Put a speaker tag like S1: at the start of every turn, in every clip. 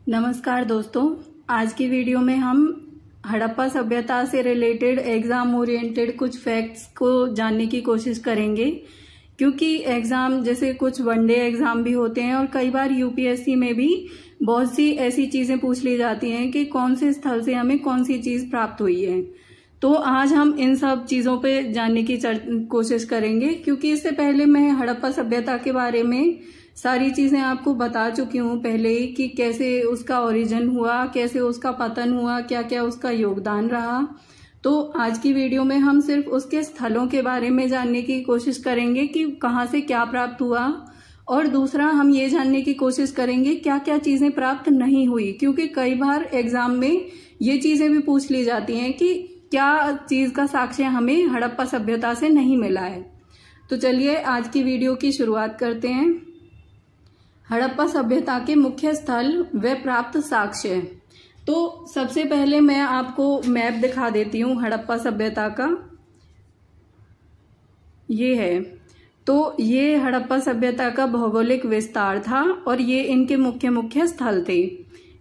S1: नमस्कार दोस्तों, आज की वीडियो में हम हड़प्पा सभ्यता से रिलेटेड एग्जाम ओरिएंटेड कुछ फैक्ट्स को जानने की कोशिश करेंगे। क्योंकि एग्जाम जैसे कुछ वनडे एग्जाम भी होते हैं और कई बार यूपीएससी में भी बहुत सी ऐसी चीजें पूछ ली जाती हैं कि कौन से स्थल से हमें कौन सी चीज प्राप्त हुई है। तो आज हम इन सब चीजों पे जानने की कोशिश करेंगे। क्योंकि इससे पहले मैं हड़प्पा सभ्यता के बारे में सारी चीजें आपको बता चुकी हूँ पहले ही कि कैसे उसका ओरिजिन हुआ, कैसे उसका पतन हुआ, क्या क्या उसका योगदान रहा। तो आज की वीडियो में हम सिर्फ उसके स्थलों के बारे में जानने की कोशिश करेंगे कि कहाँ से क्या प्राप्त हुआ, और दूसरा हम ये जानने की कोशिश करेंगे क्या क्या चीजें प्राप्त नहीं हुई। क्योंकि कई बार एग्जाम में ये चीजें भी पूछ ली जाती हैं कि क्या चीज का साक्ष्य हमें हड़प्पा सभ्यता से नहीं मिला है। तो चलिए आज की वीडियो की शुरुआत करते हैं। हड़प्पा सभ्यता के मुख्य स्थल व प्राप्त साक्ष्य। तो सबसे पहले मैं आपको मैप दिखा देती हूँ हड़प्पा सभ्यता का। ये है, तो ये हड़प्पा सभ्यता का भौगोलिक विस्तार था और ये इनके मुख्य मुख्य स्थल थे।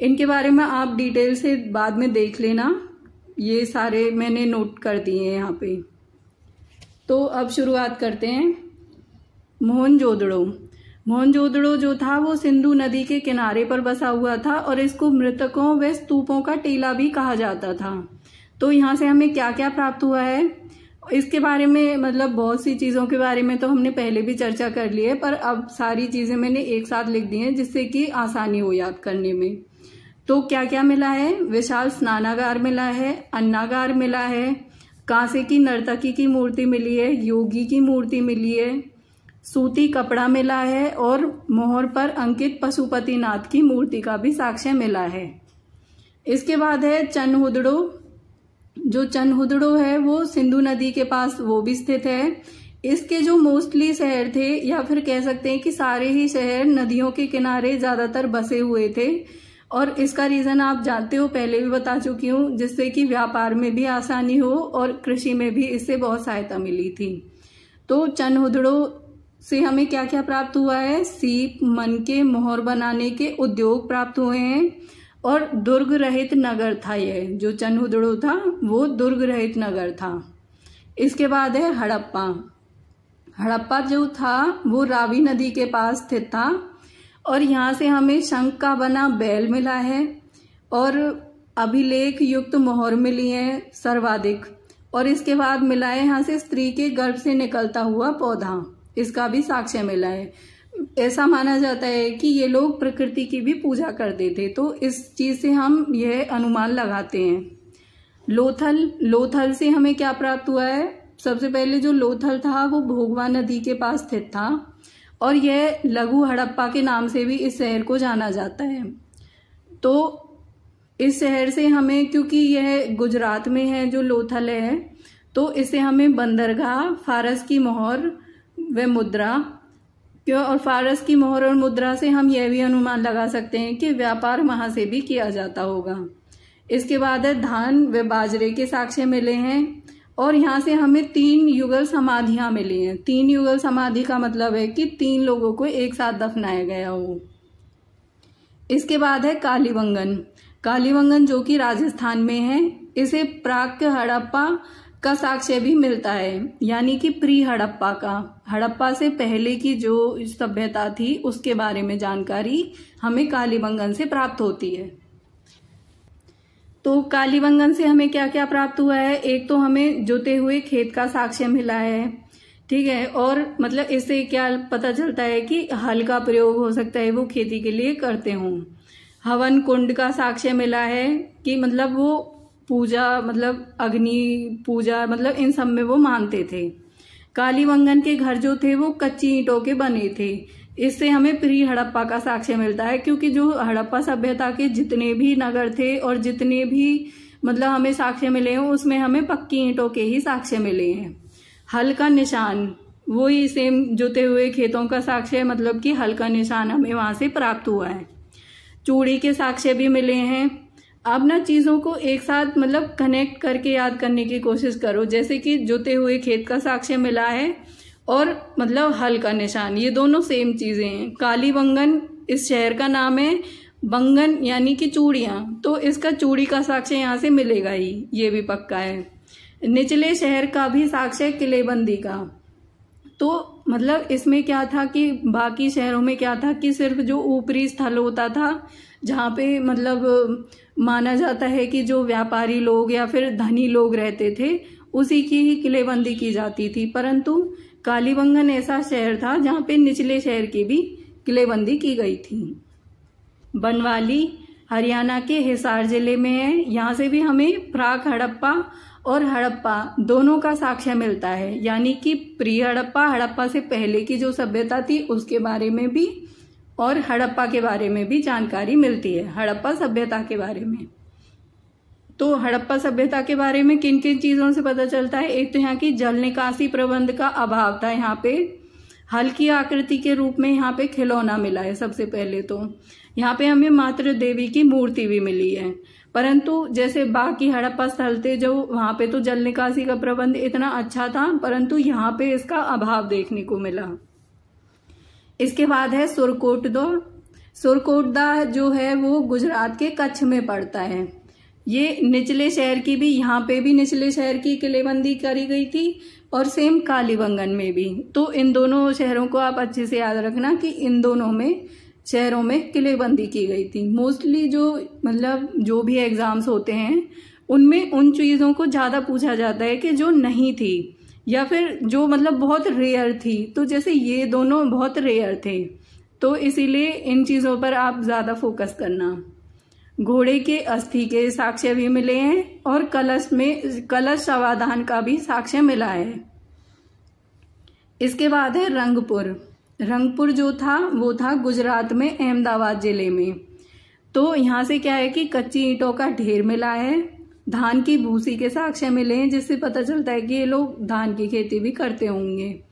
S1: इनके बारे में आप डिटेल से बाद में देख लेना, ये सारे मैंने नोट कर दिए हैं यहाँ पे। तो अब शुरुआत करते हैं। मोहनजोदड़ो। मोहनजोदड़ो जो था वो सिंधु नदी के किनारे पर बसा हुआ था और इसको मृतकों व स्तूपों का टीला भी कहा जाता था। तो यहाँ से हमें क्या क्या प्राप्त हुआ है इसके बारे में, मतलब बहुत सी चीजों के बारे में तो हमने पहले भी चर्चा कर ली है, पर अब सारी चीजें मैंने एक साथ लिख दी हैं जिससे कि आसानी हो याद करने में। तो क्या क्या मिला है? विशाल स्नानागार मिला है, अन्नागार मिला है, कांसे की नर्तकी की मूर्ति मिली है, योगी की मूर्ति मिली है, सूती कपड़ा मिला है और मोहर पर अंकित पशुपतिनाथ की मूर्ति का भी साक्ष्य मिला है। इसके बाद है चनहुदड़ो। जो चनहुदड़ो है वो सिंधु नदी के पास वो भी स्थित है। इसके जो मोस्टली शहर थे, या फिर कह सकते हैं कि सारे ही शहर नदियों के किनारे ज्यादातर बसे हुए थे, और इसका रीजन आप जानते हो, पहले भी बता चुकी हूँ, जिससे कि व्यापार में भी आसानी हो और कृषि में भी इससे बहुत सहायता मिली थी। तो चनहुदड़ो से हमें क्या क्या प्राप्त हुआ है? सीप, मनके, मोहर बनाने के उद्योग प्राप्त हुए हैं और दुर्ग रहित नगर था। यह जो चनहुदड़ो था वो दुर्ग रहित नगर था। इसके बाद है हड़प्पा। हड़प्पा जो था वो रावी नदी के पास स्थित था और यहाँ से हमें शंख का बना बैल मिला है और अभिलेख युक्त मोहर मिली है सर्वाधिक। और इसके बाद मिला है यहाँ से स्त्री के गर्भ से निकलता हुआ पौधा, इसका भी साक्ष्य मिला है। ऐसा माना जाता है कि ये लोग प्रकृति की भी पूजा करते थे, तो इस चीज से हम यह अनुमान लगाते हैं। लोथल। लोथल से हमें क्या प्राप्त हुआ है? सबसे पहले जो लोथल था वो भोगवा नदी के पास स्थित था और यह लघु हड़प्पा के नाम से भी इस शहर को जाना जाता है। तो इस शहर से हमें, क्योंकि यह गुजरात में है जो लोथल है, तो इससे हमें बंदरगाह, फारस की मोहर व मुद्रा, क्यों, और फारस की मोहर और मुद्रा से हम यह भी अनुमान लगा सकते हैं कि व्यापार वहां से भी किया जाता होगा। इसके बाद है धान व बाजरे के साक्ष्य मिले हैं और यहाँ से हमें 3 युगल समाधियां मिली हैं। 3 युगल समाधि का मतलब है कि 3 लोगों को एक साथ दफनाया गया हो। इसके बाद है कालीबंगन। कालीबंगन जो कि राजस्थान में है, इसे प्राक हड़प्पा का साक्ष्य भी मिलता है, यानी कि प्री हड़प्पा का। हड़प्पा से पहले की जो सभ्यता थी उसके बारे में जानकारी हमें कालीबंगन से प्राप्त होती है। तो कालीबंगन से हमें क्या क्या प्राप्त हुआ है? एक तो हमें जोते हुए खेत का साक्ष्य मिला है, ठीक है, और मतलब इससे क्या पता चलता है कि हल का प्रयोग हो सकता है वो खेती के लिए करते हों। हवन कुंड का साक्ष्य मिला है कि मतलब वो पूजा, मतलब अग्नि पूजा, मतलब इन सब में वो मानते थे। कालीबंगन के घर जो थे वो कच्ची ईंटों के बने थे। इससे हमें प्री हड़प्पा का साक्ष्य मिलता है, क्योंकि जो हड़प्पा सभ्यता के जितने भी नगर थे और जितने भी मतलब हमें साक्ष्य मिले हैं उसमें हमें पक्की ईंटों के ही साक्ष्य मिले हैं। हल का निशान, वही सेम जोते हुए खेतों का साक्ष्य, मतलब कि हल का निशान हमें वहां से प्राप्त हुआ है। चूड़ी के साक्ष्य भी मिले हैं। अब ना चीजों को एक साथ मतलब कनेक्ट करके याद करने की कोशिश करो। जैसे कि जोते हुए खेत का साक्ष्य मिला है और मतलब हल का निशान, ये दोनों सेम चीजें हैं। कालीबंगन इस शहर का नाम है बंगन यानी कि चूड़ियाँ, तो इसका चूड़ी का साक्ष्य यहाँ से मिलेगा ही, ये भी पक्का है। निचले शहर का भी साक्ष्य किलेबंदी का, तो मतलब इसमें क्या था कि बाकी शहरों में क्या था कि सिर्फ जो ऊपरी स्थल होता था जहाँ पे मतलब माना जाता है कि जो व्यापारी लोग या फिर धनी लोग रहते थे उसी की ही किलेबंदी की जाती थी, परंतु कालीबंगन ऐसा शहर था जहाँ पे निचले शहर की भी किलेबंदी की गई थी। बनवाली हरियाणा के हिसार जिले में है। यहाँ से भी हमें प्राक हड़प्पा और हड़प्पा दोनों का साक्ष्य मिलता है, यानी कि प्री हड़प्पा, हड़प्पा से पहले की जो सभ्यता थी उसके बारे में भी और हड़प्पा के बारे में भी जानकारी मिलती है, हड़प्पा सभ्यता के बारे में। तो हड़प्पा सभ्यता के बारे में किन किन चीजों से पता चलता है? एक तो यहाँ की जल निकासी प्रबंध का अभाव था, यहाँ पे हल्की आकृति के रूप में यहाँ पे खिलौना मिला है। सबसे पहले तो यहाँ पे हमें मातृ देवी की मूर्ति भी मिली है, परंतु जैसे बाकी हड़प्पा स्थल थे जो वहां पे तो जल निकासी का प्रबंध इतना अच्छा था, परंतु यहाँ पे इसका अभाव देखने को मिला। इसके बाद है सुरकोटदा। सुरकोटदा जो है वो गुजरात के कच्छ में पड़ता है। ये निचले शहर की भी, यहाँ पे भी निचले शहर की किलेबंदी करी गई थी और सेम कालीबंगन में भी। तो इन दोनों शहरों को आप अच्छे से याद रखना कि इन दोनों में शहरों में किलेबंदी की गई थी। मोस्टली जो मतलब जो भी एग्जाम्स होते हैं उनमें उन चीजों को ज्यादा पूछा जाता है कि जो नहीं थी या फिर जो मतलब बहुत रेयर थी। तो जैसे ये दोनों बहुत रेयर थे, तो इसीलिए इन चीजों पर आप ज्यादा फोकस करना। घोड़े के अस्थि के साक्ष्य भी मिले हैं और कलश समाधान का भी साक्ष्य मिला है। इसके बाद है रंगपुर। रंगपुर जो था वो था गुजरात में अहमदाबाद जिले में। तो यहाँ से क्या है कि कच्ची ईंटों का ढेर मिला है, धान की भूसी के साक्ष्य मिले हैं, जिससे पता चलता है कि ये लोग धान की खेती भी करते होंगे।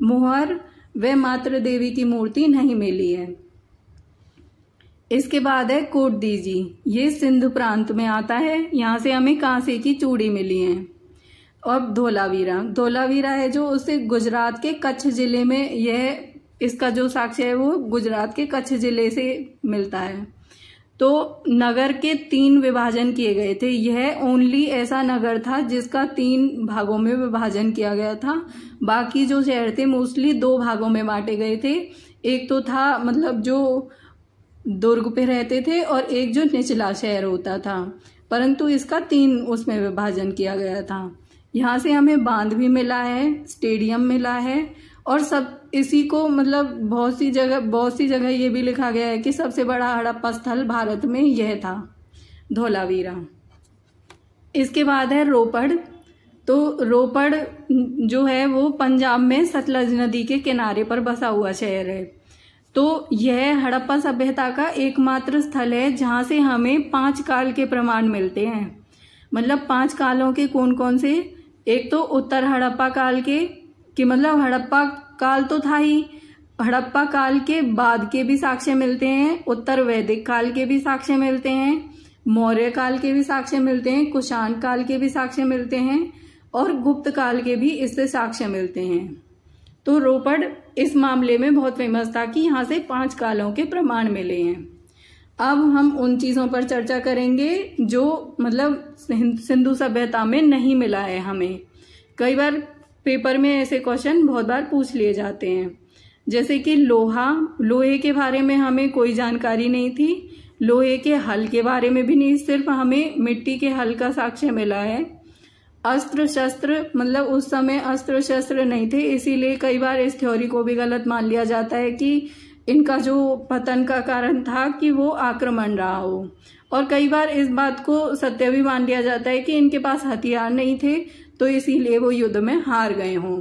S1: मुहर व मातृ देवी की मूर्ति नहीं मिली है। इसके बाद है कोटदीजी, ये सिंध प्रांत में आता है। यहाँ से हमें कांसे की चूड़ी मिली है। और धोलावीरा है जो उससे गुजरात के कच्छ जिले में, यह इसका जो साक्ष्य है वो गुजरात के कच्छ जिले से मिलता है। तो नगर के 3 विभाजन किए गए थे। यह ओनली ऐसा नगर था जिसका 3 भागों में विभाजन किया गया था। बाकी जो शहर थे मोस्टली 2 भागों में बांटे गए थे। एक तो था मतलब जो दुर्ग पे रहते थे और एक जो निचला शहर होता था, परंतु इसका 3 उसमें विभाजन किया गया था। यहाँ से हमें बांध भी मिला है, स्टेडियम मिला है और सब इसी को मतलब बहुत सी जगह ये भी लिखा गया है कि सबसे बड़ा हड़प्पा स्थल भारत में यह था, धोलावीरा। इसके बाद है रोपड़। तो रोपड़ जो है वो पंजाब में सतलज नदी के किनारे पर बसा हुआ शहर है। तो यह हड़प्पा सभ्यता का एकमात्र स्थल है जहां से हमें 5 काल के प्रमाण मिलते हैं। मतलब 5 कालों के कौन कौन से? एक तो उत्तर हड़प्पा काल के, कि मतलब हड़प्पा काल तो था ही, हड़प्पा काल के बाद के भी साक्ष्य मिलते हैं, उत्तर वैदिक काल के भी साक्ष्य मिलते हैं, मौर्य काल के भी साक्ष्य मिलते हैं, कुषाण काल के भी साक्ष्य मिलते हैं और गुप्त काल के भी इससे साक्ष्य मिलते हैं। तो रोपड़ इस मामले में बहुत फेमस था कि यहाँ से 5 कालों के प्रमाण मिले हैं। अब हम उन चीजों पर चर्चा करेंगे जो मतलब सिंधु सभ्यता में नहीं मिला है हमें। कई बार पेपर में ऐसे क्वेश्चन बहुत बार पूछ लिए जाते हैं, जैसे कि लोहे के बारे में हमें कोई जानकारी नहीं थी, लोहे के हल के बारे में भी नहीं, सिर्फ हमें मिट्टी के हल का साक्ष्य मिला है। अस्त्र शस्त्र, मतलब उस समय अस्त्र शस्त्र नहीं थे, इसीलिए कई बार इस थ्योरी को भी गलत मान लिया जाता है कि इनका जो पतन का कारण था कि वो आक्रमण रहा हो, और कई बार इस बात को सत्य भी मान लिया जाता है कि इनके पास हथियार नहीं थे तो इसीलिए वो युद्ध में हार गए हों।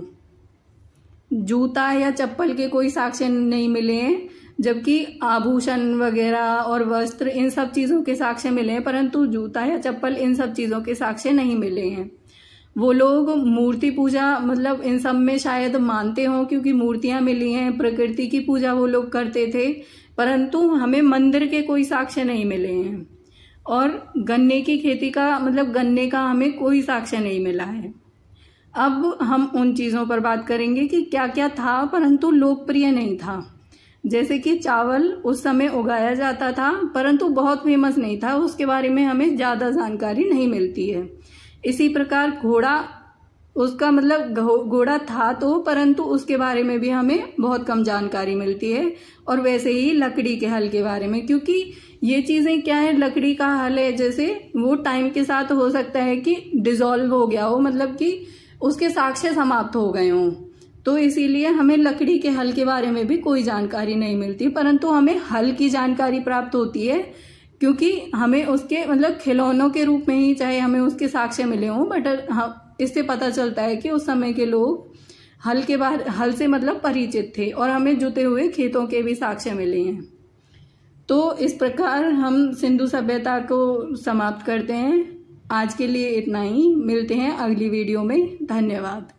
S1: जूता या चप्पल के कोई साक्ष्य नहीं मिले हैं, जबकि आभूषण वगैरह और वस्त्र इन सब चीजों के साक्ष्य मिले हैं, परंतु जूता या चप्पल इन सब चीजों के साक्ष्य नहीं मिले हैं। वो लोग मूर्ति पूजा मतलब इन सब में शायद मानते हों क्योंकि मूर्तियां मिली हैं, प्रकृति की पूजा वो लोग करते थे, परंतु हमें मंदिर के कोई साक्ष्य नहीं मिले हैं। और गन्ने की खेती का मतलब गन्ने का हमें कोई साक्ष्य नहीं मिला है। अब हम उन चीजों पर बात करेंगे कि क्या क्या था परंतु लोकप्रिय नहीं था। जैसे कि चावल उस समय उगाया जाता था, परंतु बहुत फेमस नहीं था, उसके बारे में हमें ज़्यादा जानकारी नहीं मिलती है। इसी प्रकार घोड़ा, उसका मतलब घोड़ा था तो, परंतु उसके बारे में भी हमें बहुत कम जानकारी मिलती है। और वैसे ही लकड़ी के हल के बारे में, क्योंकि ये चीज़ें क्या है, लकड़ी का हल है, जैसे वो टाइम के साथ हो सकता है कि डिसॉल्व हो गया हो, मतलब कि उसके साक्ष्य समाप्त हो गए हों, तो इसीलिए हमें लकड़ी के हल के बारे में भी कोई जानकारी नहीं मिलती, परंतु हमें हल की जानकारी प्राप्त होती है, क्योंकि हमें उसके मतलब खिलौनों के रूप में ही चाहे हमें उसके साक्ष्य मिले हों, बट इससे पता चलता है कि उस समय के लोग हल से मतलब परिचित थे, और हमें जुते हुए खेतों के भी साक्ष्य मिले हैं। तो इस प्रकार हम सिंधु सभ्यता को समाप्त करते हैं। आज के लिए इतना ही, मिलते हैं अगली वीडियो में। धन्यवाद।